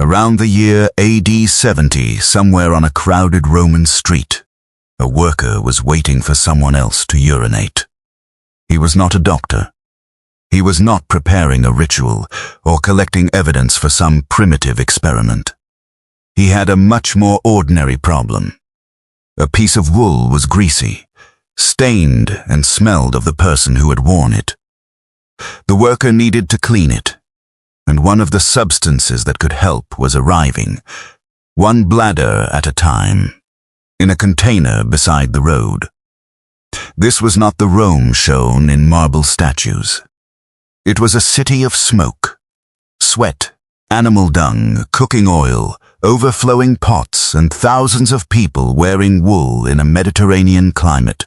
Around the year AD 70, somewhere on a crowded Roman street, a worker was waiting for someone else to urinate. He was not a doctor. He was not preparing a ritual or collecting evidence for some primitive experiment. He had a much more ordinary problem. A piece of wool was greasy, stained, and smelled of the person who had worn it. The worker needed to clean it, and one of the substances that could help was arriving, one bladder at a time, in a container beside the road. This was not the Rome shown in marble statues. It was a city of smoke, sweat, animal dung, cooking oil, overflowing pots, and thousands of people wearing wool in a Mediterranean climate.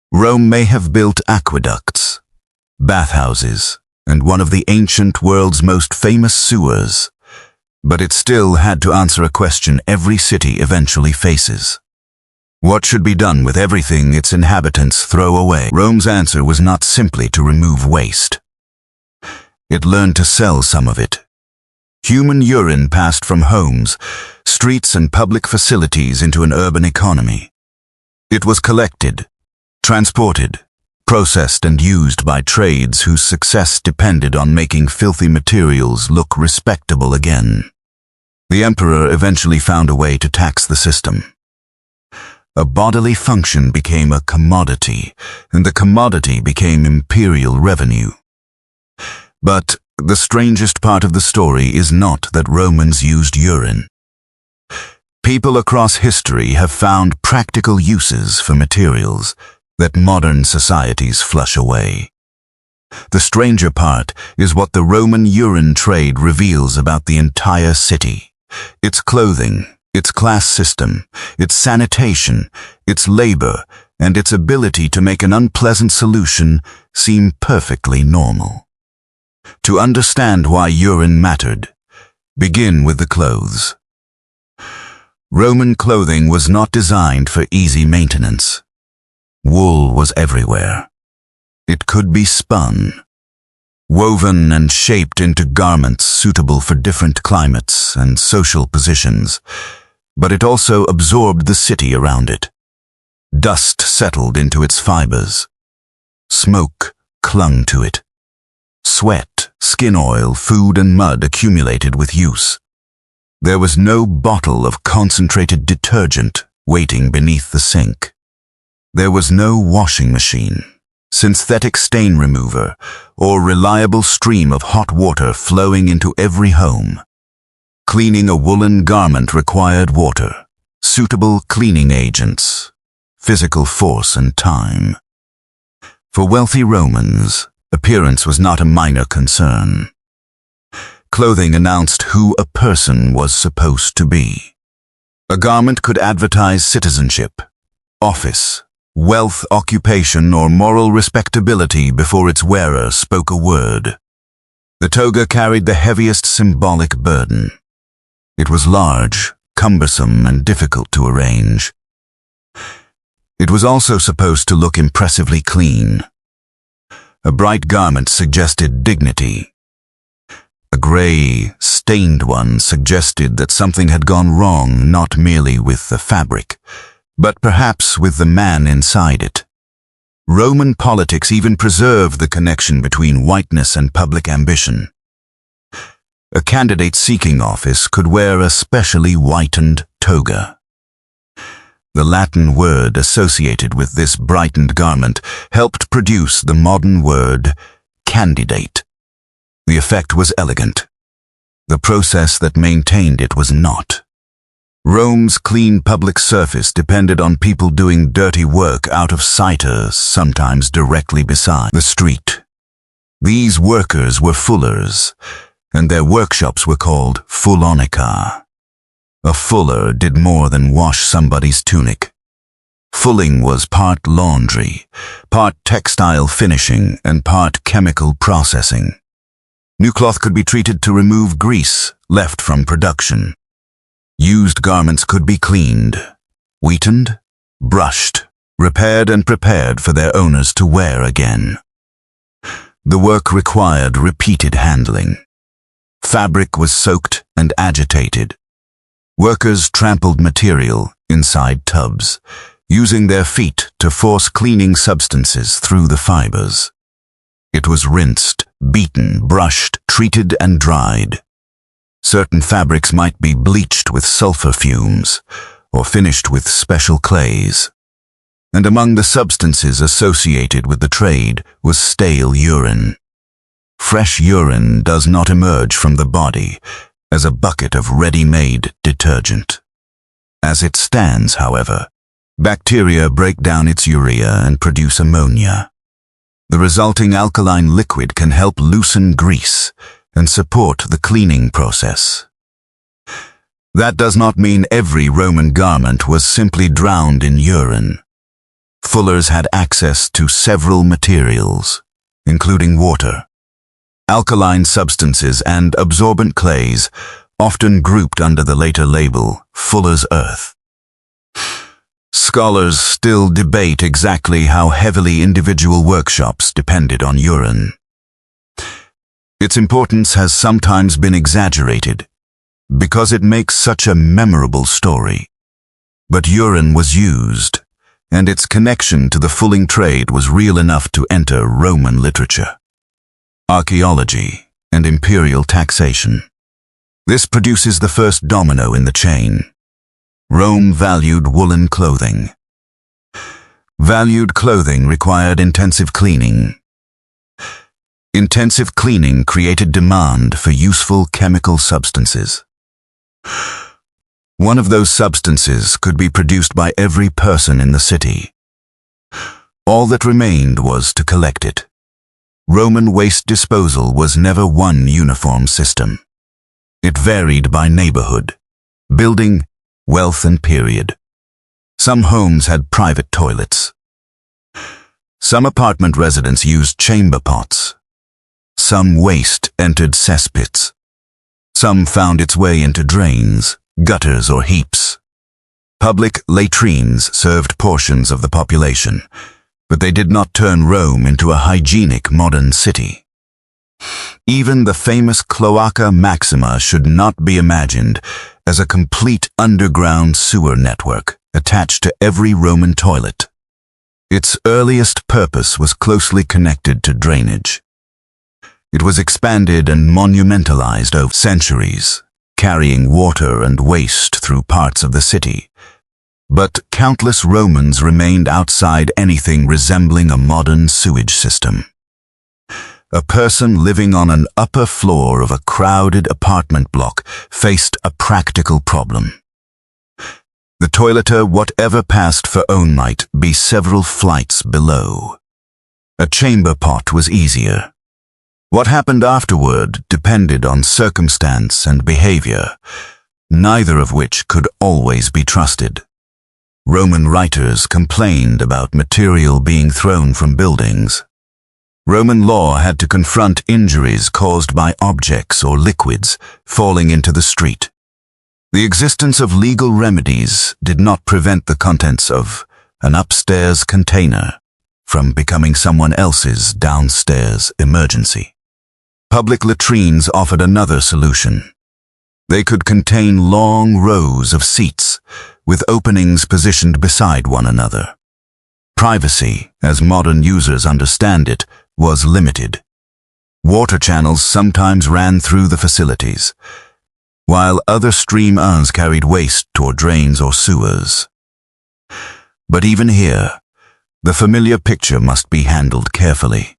Rome may have built aqueducts, bathhouses, and one of the ancient world's most famous sewers, but it still had to answer a question every city eventually faces. What should be done with everything its inhabitants throw away? Rome's answer was not simply to remove waste. It learned to sell some of it. Human urine passed from homes, streets, and public facilities into an urban economy. It was collected, transported, processed, and used by trades whose success depended on making filthy materials look respectable again. The emperor eventually found a way to tax the system. A bodily function became a commodity, and the commodity became imperial revenue. But the strangest part of the story is not that Romans used urine. People across history have found practical uses for materials that modern societies flush away. The stranger part is what the Roman urine trade reveals about the entire city: its clothing, its class system, its sanitation, its labor, and its ability to make an unpleasant solution seem perfectly normal. To understand why urine mattered, begin with the clothes. Roman clothing was not designed for easy maintenance. Wool was everywhere. It could be spun, woven and shaped into garments suitable for different climates and social positions, but it also absorbed the city around it. Dust settled into its fibers. Smoke clung to it. Sweat, skin oil, food, and mud accumulated with use. There was no bottle of concentrated detergent waiting beneath the sink. There was no washing machine, synthetic stain remover, or reliable stream of hot water flowing into every home. Cleaning a woolen garment required water, suitable cleaning agents, physical force, and time. For wealthy Romans, appearance was not a minor concern. Clothing announced who a person was supposed to be. A garment could advertise citizenship, office, wealth, occupation, or moral respectability before its wearer spoke a word. The toga carried the heaviest symbolic burden. It was large, cumbersome, and difficult to arrange. It was also supposed to look impressively clean. A bright garment suggested dignity. A gray, stained one suggested that something had gone wrong not merely with the fabric, but perhaps with the man inside it. Roman politics even preserved the connection between whiteness and public ambition. A candidate seeking office could wear a specially whitened toga. The Latin word associated with this brightened garment helped produce the modern word candidate. The effect was elegant. The process that maintained it was not. Rome's clean public surface depended on people doing dirty work out of sight, sometimes directly beside the street. These workers were fullers, and their workshops were called Fullonica. A fuller did more than wash somebody's tunic. Fulling was part laundry, part textile finishing, and part chemical processing. New cloth could be treated to remove grease left from production. Used garments could be cleaned, wheatened, brushed, repaired, and prepared for their owners to wear again. The work required repeated handling. Fabric was soaked and agitated. Workers trampled material inside tubs, using their feet to force cleaning substances through the fibers. It was rinsed, beaten, brushed, treated, and dried. Certain fabrics might be bleached with sulfur fumes or finished with special clays. And among the substances associated with the trade was stale urine. Fresh urine does not emerge from the body as a bucket of ready-made detergent. As it stands, however, bacteria break down its urea and produce ammonia. The resulting alkaline liquid can help loosen grease and support the cleaning process. That does not mean every Roman garment was simply drowned in urine. Fullers had access to several materials, including water, alkaline substances, and absorbent clays, often grouped under the later label Fuller's Earth. Scholars still debate exactly how heavily individual workshops depended on urine. Its importance has sometimes been exaggerated because it makes such a memorable story. But urine was used, and its connection to the fulling trade was real enough to enter Roman literature. Archaeology and imperial taxation. This produces the first domino in the chain. Rome valued woolen clothing. Valued clothing required intensive cleaning. Intensive cleaning created demand for useful chemical substances. One of those substances could be produced by every person in the city. All that remained was to collect it. Roman waste disposal was never one uniform system. It varied by neighborhood, building, wealth, and period. Some homes had private toilets. Some apartment residents used chamber pots. Some waste entered cesspits. Some found its way into drains, gutters, or heaps. Public latrines served portions of the population, but they did not turn Rome into a hygienic modern city. Even the famous Cloaca Maxima should not be imagined as a complete underground sewer network attached to every Roman toilet. Its earliest purpose was closely connected to drainage. It was expanded and monumentalized over centuries, carrying water and waste through parts of the city. But countless Romans remained outside anything resembling a modern sewage system. A person living on an upper floor of a crowded apartment block faced a practical problem. The toileter, whatever passed for own, might be several flights below. A chamber pot was easier. What happened afterward depended on circumstance and behavior, neither of which could always be trusted. Roman writers complained about material being thrown from buildings. Roman law had to confront injuries caused by objects or liquids falling into the street. The existence of legal remedies did not prevent the contents of an upstairs container from becoming someone else's downstairs emergency. Public latrines offered another solution. They could contain long rows of seats with openings positioned beside one another. Privacy, as modern users understand it, was limited. Water channels sometimes ran through the facilities, while other stream-ins carried waste toward drains or sewers. But even here, the familiar picture must be handled carefully.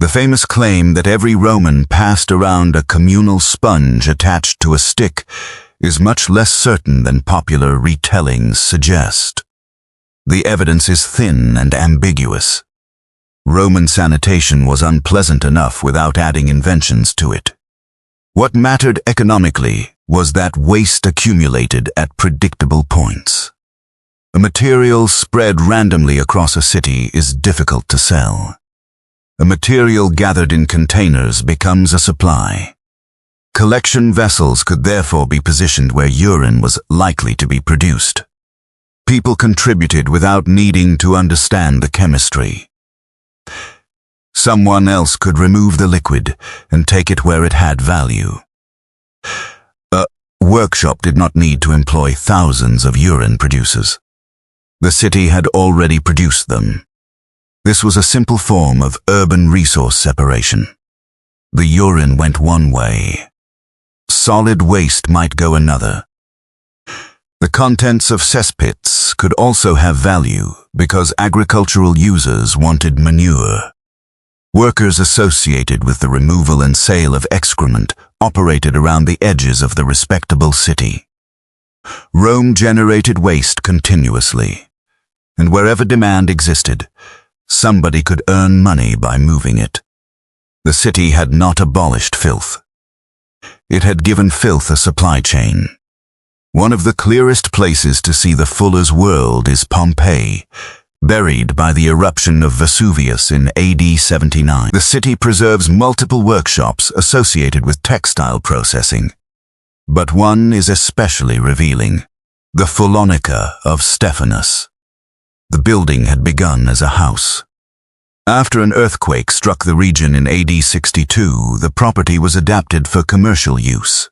The famous claim that every Roman passed around a communal sponge attached to a stick is much less certain than popular retellings suggest. The evidence is thin and ambiguous. Roman sanitation was unpleasant enough without adding inventions to it. What mattered economically was that waste accumulated at predictable points. A material spread randomly across a city is difficult to sell. A material gathered in containers becomes a supply. Collection vessels could therefore be positioned where urine was likely to be produced. People contributed without needing to understand the chemistry. Someone else could remove the liquid and take it where it had value. A workshop did not need to employ thousands of urine producers. The city had already produced them. This was a simple form of urban resource separation. The urine went one way. Solid waste might go another. The contents of cesspits could also have value because agricultural users wanted manure. Workers associated with the removal and sale of excrement operated around the edges of the respectable city. Rome generated waste continuously, and wherever demand existed, somebody could earn money by moving it. The city had not abolished filth. It had given filth a supply chain. One of the clearest places to see the fuller's world is Pompeii, buried by the eruption of Vesuvius in AD 79. The city preserves multiple workshops associated with textile processing, but one is especially revealing: the Fullonica of Stephanus. The building had begun as a house. After an earthquake struck the region in AD 62, the property was adapted for commercial use.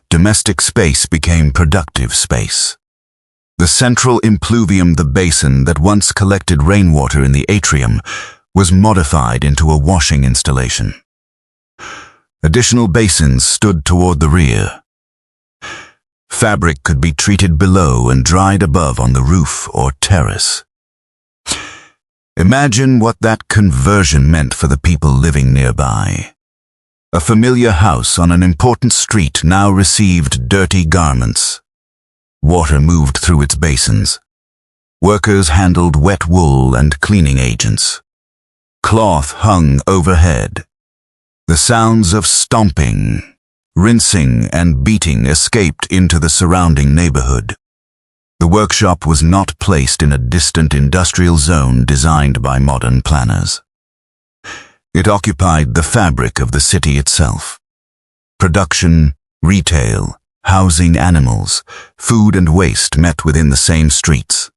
Domestic space became productive space. The central impluvium, the basin that once collected rainwater in the atrium, was modified into a washing installation. Additional basins stood toward the rear. Fabric could be treated below and dried above on the roof or terrace. Imagine what that conversion meant for the people living nearby. A familiar house on an important street now received dirty garments. Water moved through its basins. Workers handled wet wool and cleaning agents. Cloth hung overhead. The sounds of stomping, rinsing, and beating escaped into the surrounding neighborhood. The workshop was not placed in a distant industrial zone designed by modern planners. It occupied the fabric of the city itself. Production, retail, housing animals, food and waste met within the same streets.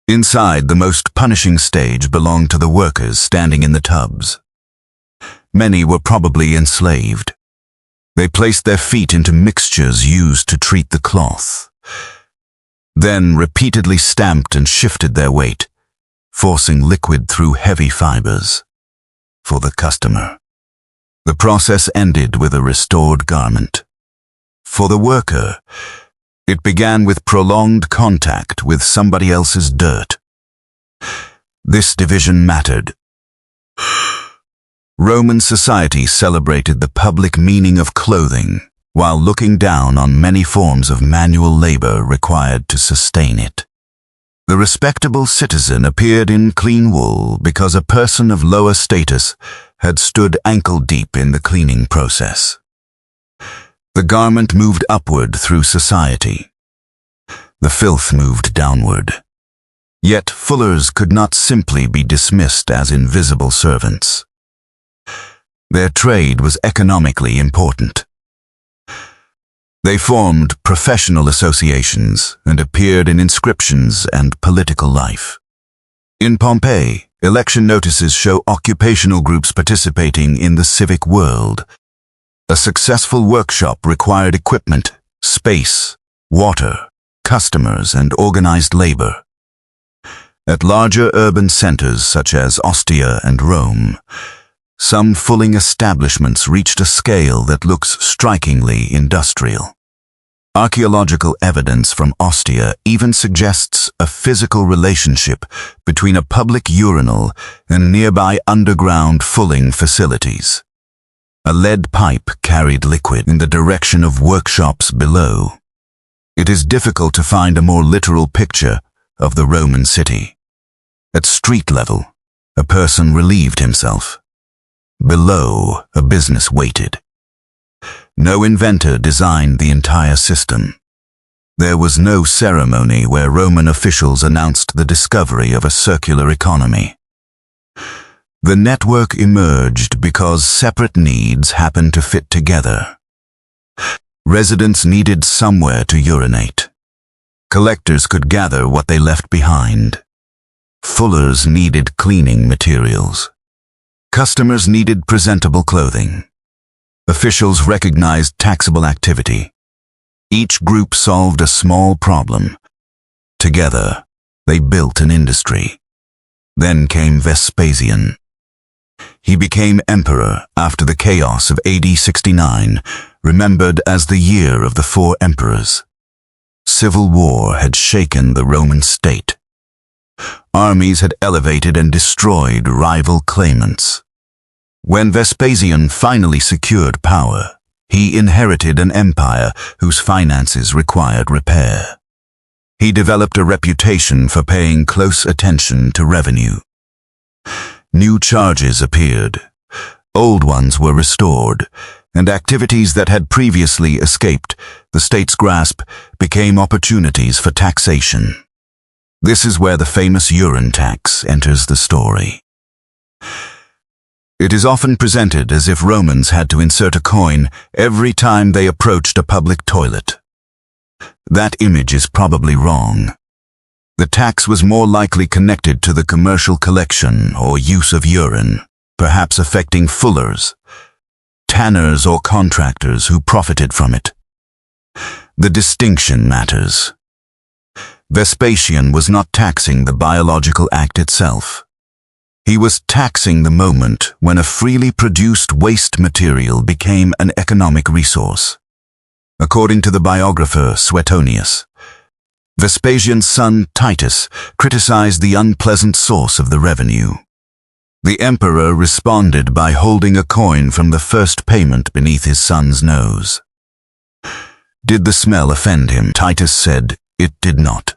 Inside, the most punishing stage belonged to the workers standing in the tubs. Many were probably enslaved. They placed their feet into mixtures used to treat the cloth, then repeatedly stamped and shifted their weight, forcing liquid through heavy fibers. For the customer, the process ended with a restored garment. For the worker, it began with prolonged contact with somebody else's dirt. This division mattered. Roman society celebrated the public meaning of clothing while looking down on many forms of manual labor required to sustain it. The respectable citizen appeared in clean wool because a person of lower status had stood ankle-deep in the cleaning process. The garment moved upward through society. The filth moved downward. Yet fullers could not simply be dismissed as invisible servants. Their trade was economically important. They formed professional associations and appeared in inscriptions and political life. In Pompeii, election notices show occupational groups participating in the civic world. A successful workshop required equipment, space, water, customers, and organized labor. At larger urban centers such as Ostia and Rome, some fulling establishments reached a scale that looks strikingly industrial. Archaeological evidence from Ostia even suggests a physical relationship between a public urinal and nearby underground fulling facilities. A lead pipe carried liquid in the direction of workshops below. It is difficult to find a more literal picture of the Roman city. At street level, a person relieved himself. Below, a business waited. No inventor designed the entire system. There was no ceremony where Roman officials announced the discovery of a circular economy. The network emerged because separate needs happened to fit together. Residents needed somewhere to urinate. Collectors could gather what they left behind. Fullers needed cleaning materials. Customers needed presentable clothing. Officials recognized taxable activity. Each group solved a small problem. Together, they built an industry. Then came Vespasian. He became emperor after the chaos of AD 69, remembered as the year of the 4 emperors. Civil war had shaken the Roman state. Armies had elevated and destroyed rival claimants. When Vespasian finally secured power, he inherited an empire whose finances required repair. He developed a reputation for paying close attention to revenue. New charges appeared, old ones were restored, and activities that had previously escaped the state's grasp became opportunities for taxation. This is where the famous Urine Tax enters the story. It is often presented as if Romans had to insert a coin every time they approached a public toilet. That image is probably wrong. The tax was more likely connected to the commercial collection or use of urine, perhaps affecting fullers, tanners or contractors who profited from it. The distinction matters. Vespasian was not taxing the biological act itself. He was taxing the moment when a freely produced waste material became an economic resource. According to the biographer Suetonius, Vespasian's son Titus criticized the unpleasant source of the revenue. The emperor responded by holding a coin from the first payment beneath his son's nose. Did the smell offend him? Titus said, "It did not."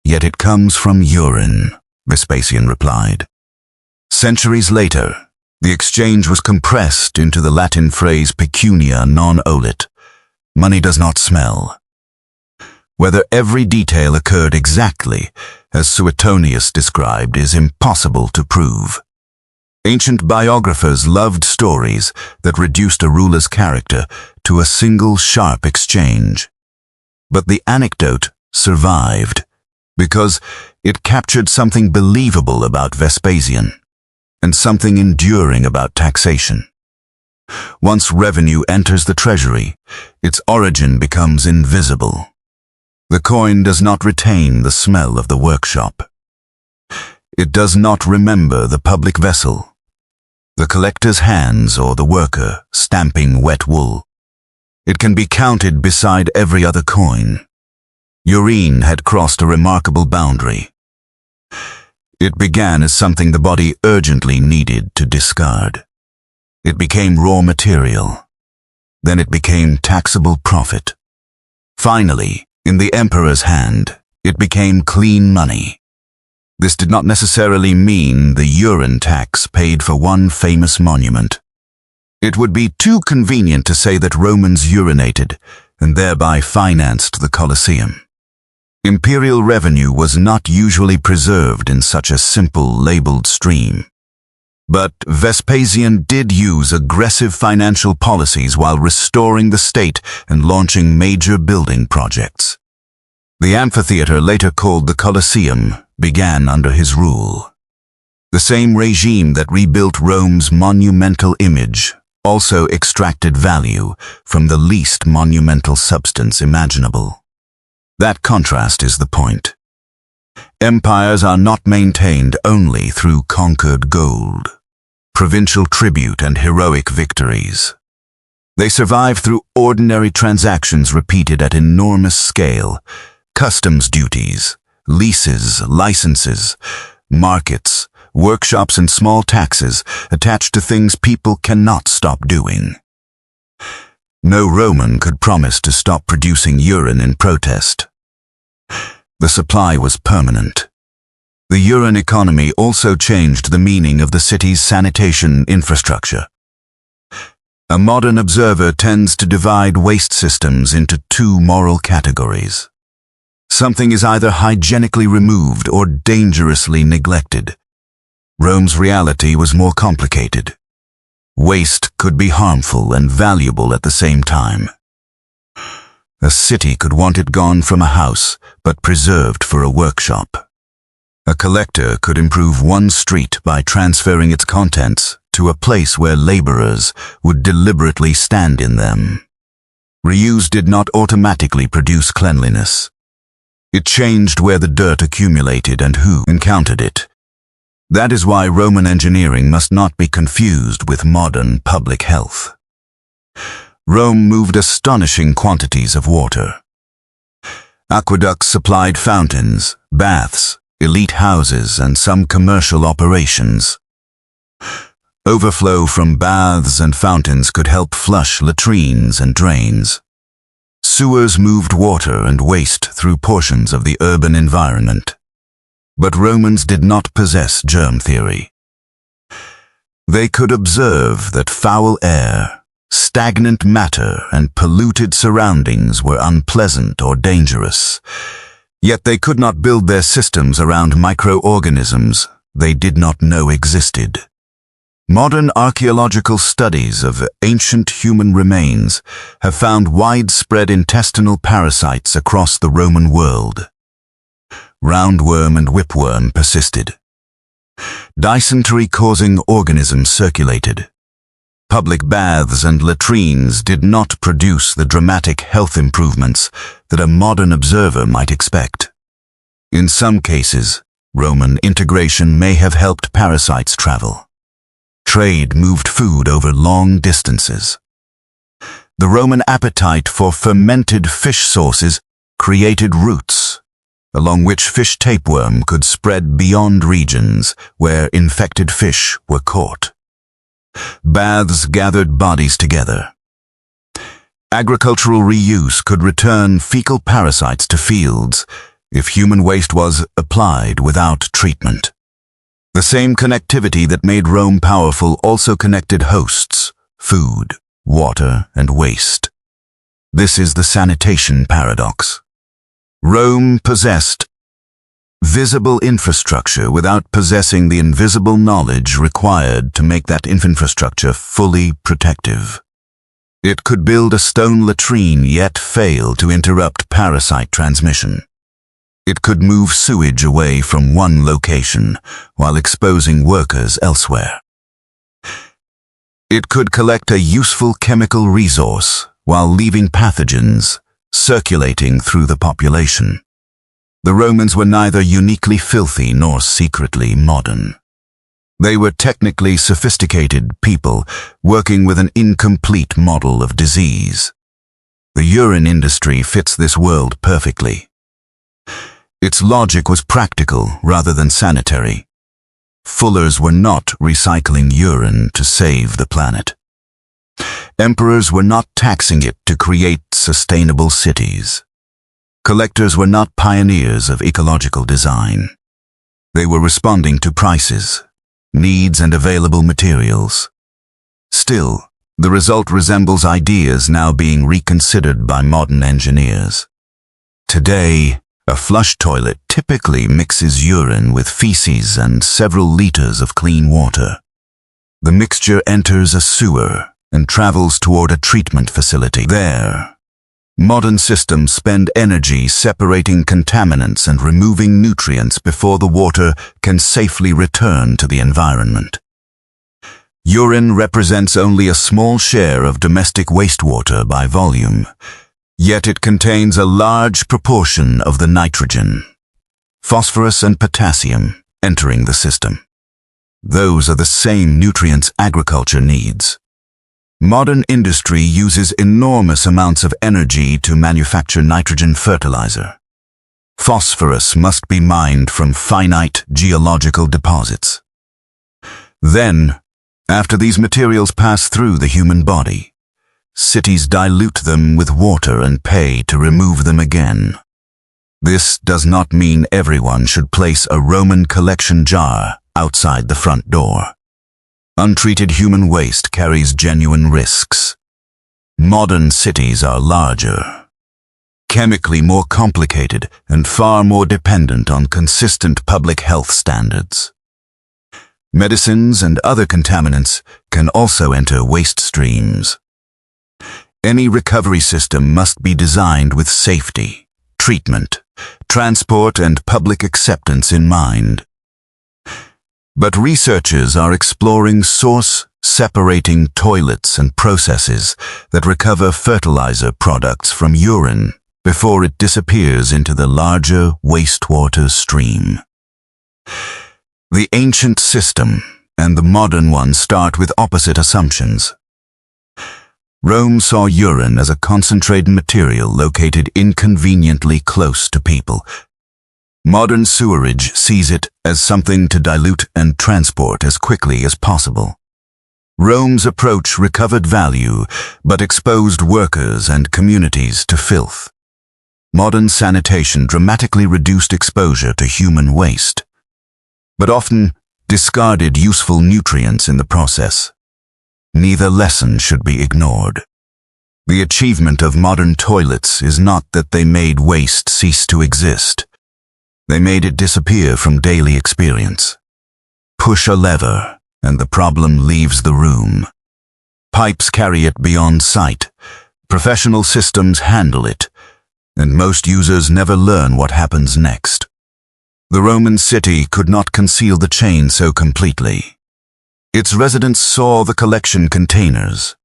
"Yet it comes from urine," Vespasian replied. Centuries later, the exchange was compressed into the Latin phrase pecunia non olet. Money does not smell. Whether every detail occurred exactly as Suetonius described is impossible to prove. Ancient biographers loved stories that reduced a ruler's character to a single sharp exchange. But the anecdote survived because it captured something believable about Vespasian and something enduring about taxation. Once revenue enters the treasury, its origin becomes invisible. The coin does not retain the smell of the workshop. It does not remember the public vessel, the collector's hands or the worker stamping wet wool. It can be counted beside every other coin. Urine had crossed a remarkable boundary. It began as something the body urgently needed to discard. It became raw material. Then it became taxable profit. Finally, in the emperor's hand, it became clean money. This did not necessarily mean the urine tax paid for one famous monument. It would be too convenient to say that Romans urinated and thereby financed the Colosseum. Imperial revenue was not usually preserved in such a simple labeled stream. But Vespasian did use aggressive financial policies while restoring the state and launching major building projects. The amphitheater, later called the Colosseum, began under his rule. The same regime that rebuilt Rome's monumental image also extracted value from the least monumental substance imaginable. That contrast is the point. Empires are not maintained only through conquered gold, provincial tribute and heroic victories. They survive through ordinary transactions repeated at enormous scale, customs duties, leases, licenses, markets, workshops and small taxes attached to things people cannot stop doing. No Roman could promise to stop producing urine in protest. The supply was permanent. The urine economy also changed the meaning of the city's sanitation infrastructure. A modern observer tends to divide waste systems into two moral categories. Something is either hygienically removed or dangerously neglected. Rome's reality was more complicated. Waste could be harmful and valuable at the same time. A city could want it gone from a house, but preserved for a workshop. A collector could improve one street by transferring its contents to a place where laborers would deliberately stand in them. Reuse did not automatically produce cleanliness. It changed where the dirt accumulated and who encountered it. That is why Roman engineering must not be confused with modern public health. Rome moved astonishing quantities of water. Aqueducts supplied fountains, baths, elite houses, and some commercial operations. Overflow from baths and fountains could help flush latrines and drains. Sewers moved water and waste through portions of the urban environment. But Romans did not possess germ theory. They could observe that foul air, stagnant matter, and polluted surroundings were unpleasant or dangerous. Yet they could not build their systems around microorganisms they did not know existed. Modern archaeological studies of ancient human remains have found widespread intestinal parasites across the Roman world. Roundworm and whipworm persisted. Dysentery-causing organisms circulated. Public baths and latrines did not produce the dramatic health improvements that a modern observer might expect. In some cases, Roman integration may have helped parasites travel. Trade moved food over long distances. The Roman appetite for fermented fish sauces created routes, along which fish tapeworm could spread beyond regions where infected fish were caught. Baths gathered bodies together. Agricultural reuse could return fecal parasites to fields if human waste was applied without treatment. The same connectivity that made Rome powerful also connected hosts, food, water, and waste. This is the sanitation paradox. Rome possessed visible infrastructure without possessing the invisible knowledge required to make that infrastructure fully protective. It could build a stone latrine yet fail to interrupt parasite transmission. It could move sewage away from one location while exposing workers elsewhere. It could collect a useful chemical resource while leaving pathogens circulating through the population. The Romans were neither uniquely filthy nor secretly modern. They were technically sophisticated people working with an incomplete model of disease. The urine industry fits this world perfectly. Its logic was practical rather than sanitary. Fullers were not recycling urine to save the planet. Emperors were not taxing it to create sustainable cities. Collectors were not pioneers of ecological design. They were responding to prices, needs, and available materials. Still, the result resembles ideas now being reconsidered by modern engineers. Today, a flush toilet typically mixes urine with feces and several liters of clean water. The mixture enters a sewer and travels toward a treatment facility. There, modern systems spend energy separating contaminants and removing nutrients before the water can safely return to the environment. Urine represents only a small share of domestic wastewater by volume, yet it contains a large proportion of the nitrogen, phosphorus, and potassium entering the system. Those are the same nutrients agriculture needs. Modern industry uses enormous amounts of energy to manufacture nitrogen fertilizer. Phosphorus must be mined from finite geological deposits. Then, after these materials pass through the human body, cities dilute them with water and pay to remove them again. This does not mean everyone should place a Roman collection jar outside the front door. Untreated human waste carries genuine risks. Modern cities are larger, chemically more complicated, and far more dependent on consistent public health standards. Medicines and other contaminants can also enter waste streams. Any recovery system must be designed with safety, treatment, transport, and public acceptance in mind. But researchers are exploring source-separating toilets and processes that recover fertilizer products from urine before it disappears into the larger wastewater stream. The ancient system and the modern one start with opposite assumptions. Rome saw urine as a concentrated material located inconveniently close to people. Modern sewerage sees it as something to dilute and transport as quickly as possible. Rome's approach recovered value, but exposed workers and communities to filth. Modern sanitation dramatically reduced exposure to human waste, but often discarded useful nutrients in the process. Neither lesson should be ignored. The achievement of modern toilets is not that they made waste cease to exist. They made it disappear from daily experience. Push a lever, and the problem leaves the room. Pipes carry it beyond sight. Professional systems handle it, and most users never learn what happens next. The Roman city could not conceal the chain so completely. Its residents saw the collection containers.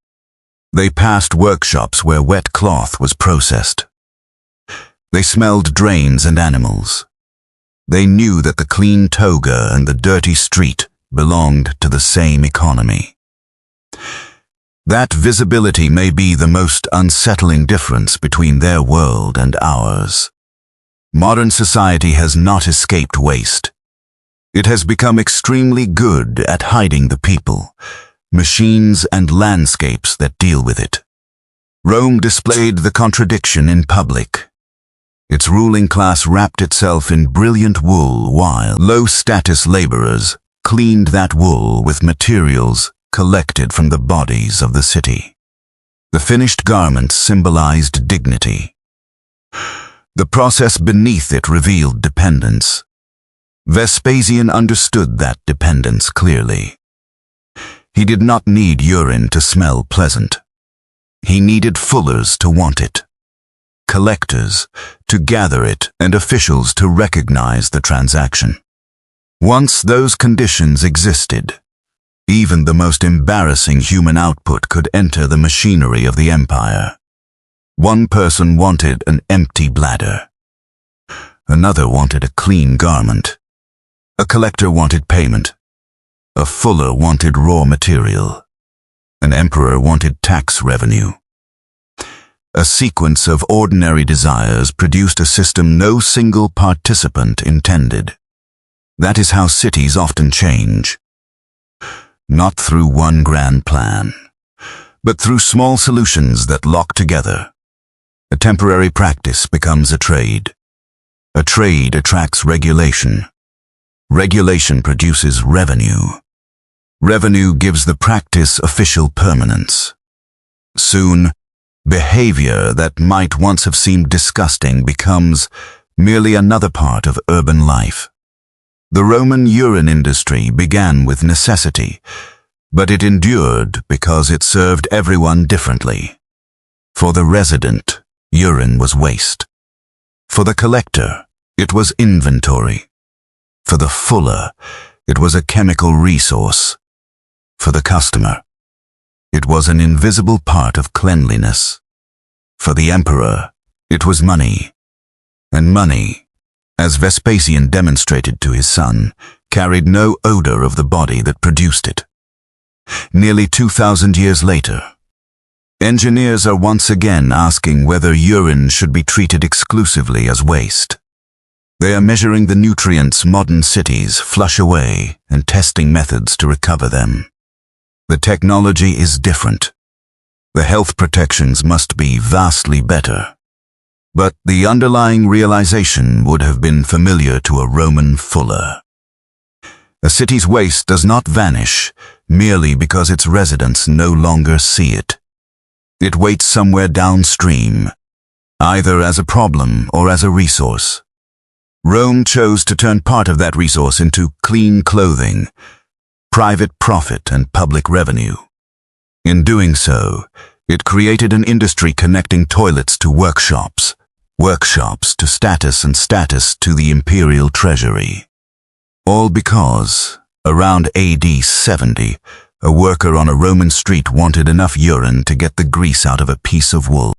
They passed workshops where wet cloth was processed. They smelled drains and animals. They knew that the clean toga and the dirty street belonged to the same economy. That visibility may be the most unsettling difference between their world and ours. Modern society has not escaped waste. It has become extremely good at hiding the people, machines and landscapes that deal with it. Rome displayed the contradiction in public. Its ruling class wrapped itself in brilliant wool while low-status laborers cleaned that wool with materials collected from the bodies of the city. The finished garments symbolized dignity. The process beneath it revealed dependence. Vespasian understood that dependence clearly. He did not need urine to smell pleasant. He needed fullers to want it, collectors to gather it, and officials to recognize the transaction. Once those conditions existed, even the most embarrassing human output could enter the machinery of the empire. One person wanted an empty bladder. Another wanted a clean garment. A collector wanted payment. A fuller wanted raw material. An emperor wanted tax revenue. A sequence of ordinary desires produced a system no single participant intended. That is how cities often change. Not through one grand plan, but through small solutions that lock together. A temporary practice becomes a trade. A trade attracts regulation. Regulation produces revenue. Revenue gives the practice official permanence. Soon, behavior that might once have seemed disgusting becomes merely another part of urban life. The Roman urine industry began with necessity, but it endured because it served everyone differently. For the resident, urine was waste. For the collector, it was inventory. For the fuller, it was a chemical resource. For the customer, it was an invisible part of cleanliness. For the emperor, it was money. And money, as Vespasian demonstrated to his son, carried no odor of the body that produced it. Nearly 2,000 years later, engineers are once again asking whether urine should be treated exclusively as waste. They are measuring the nutrients modern cities flush away and testing methods to recover them. The technology is different. The health protections must be vastly better. But the underlying realization would have been familiar to a Roman fuller. A city's waste does not vanish merely because its residents no longer see it. It waits somewhere downstream, either as a problem or as a resource. Rome chose to turn part of that resource into clean clothing, private profit, and public revenue. In doing so, it created an industry connecting toilets to workshops, workshops to status, and status to the imperial treasury. All because Around AD 70, a worker on a Roman street wanted enough urine to get the grease out of a piece of wool.